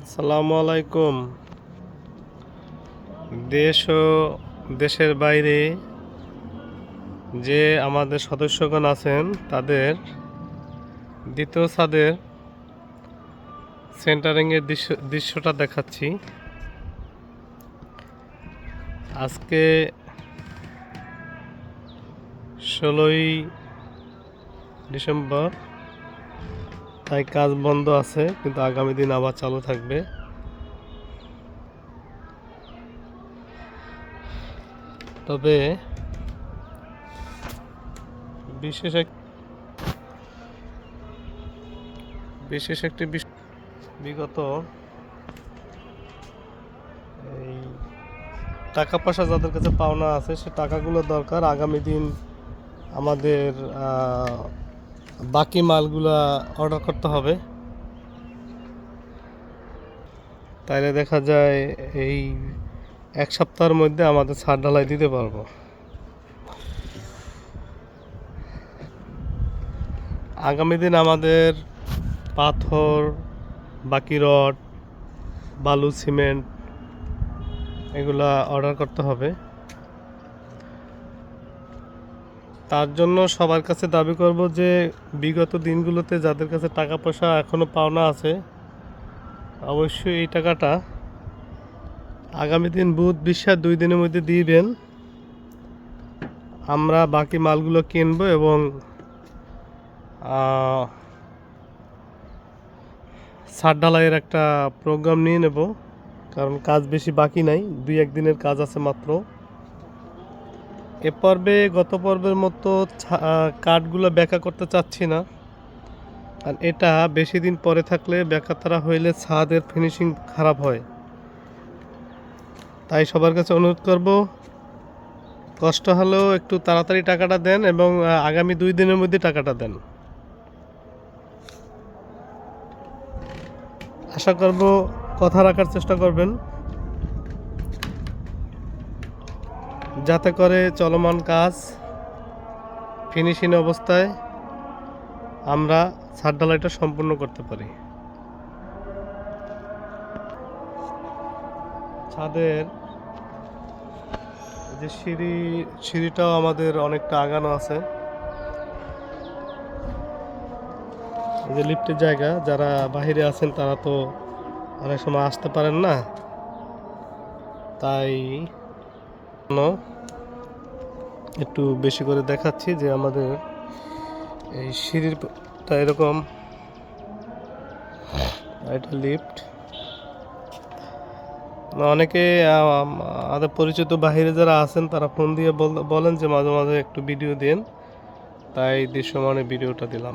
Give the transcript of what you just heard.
আসসালামু আলাইকুম। দেশ ও দেশের বাইরে যে আমাদের সদস্যগণ আছেন তাদের দ্বিতীয় ছাদের সেন্টারিংয়ের দৃশ্যটা দেখাচ্ছি। আজকে 16ই ডিসেম্বর, তাই কাজ বন্ধ আছে, কিন্তু আগামী দিন আবার চালু থাকবে। তবে বিশেষ একটি বিগত এই টাকা পয়সা যাদের কাছে পাওনা আছে সে টাকাগুলো দরকার। আগামী দিন আমাদের বাকি মালগুলা অর্ডার করতে হবে, তাইলে দেখা যায় এই এক সপ্তাহের মধ্যে আমাদের ছাদ ঢালাই দিতে পারবো। আগামী দিন আমাদের পাথর, বাকি রড, বালু, সিমেন্ট এগুলা অর্ডার করতে হবে। তার জন্য সবার কাছে দাবি করব যে বিগত দিনগুলোতে যাদের কাছে টাকা পয়সা এখনও পাওনা আছে অবশ্যই এই টাকাটা আগামী দিন বুধ, বৃহস্পতিবার 2 দিনের মধ্যে দিবেন। আমরা বাকি মালগুলো কিনবো এবং ছাদ ঢালাইয়ের একটা প্রোগ্রাম নিয়ে নেব, কারণ কাজ বেশি বাকি নাই, 2-1 দিনের কাজ আছে মাত্র। এ পর্বে গত পর্বের মতো কাঠগুলো ব্যাকা করতে চাচ্ছি না, আর এটা বেশি দিন পরে থাকলে ব্যাকাতারা হইলে ছাদের ফিনিশিং খারাপ হয়। তাই সবার কাছে অনুরোধ করব, কষ্ট হলেও একটু তাড়াতাড়ি টাকাটা দেন এবং আগামী 2 দিনের মধ্যে টাকাটা দেন। আশা করব কথা রাখার চেষ্টা করবেন, যাতে করে চলমান কাজ ফিনিশিং অবস্থায় আমরা ছাদ ঢালাইটা সম্পূর্ণ করতে পারি। ছাদের যে সিঁড়িটাও আমাদের অনেকটা আগানো আছে। এই যে লিফটের জায়গা, যারা বাইরে আছেন তারা তো অনেক সময় আসতে পারেন না, তাই একটু বেশি করে দেখাচ্ছি যে আমাদের এই সিঁড়িটা এরকম, এটা লিফট। অনেকে আমাদের পরিচিত বাহিরে যারা আছেন তারা ফোন দিয়ে বলেন যে মাঝে মাঝে একটু ভিডিও দেন, তাই দৃশ্যমানে ভিডিওটা দিলাম।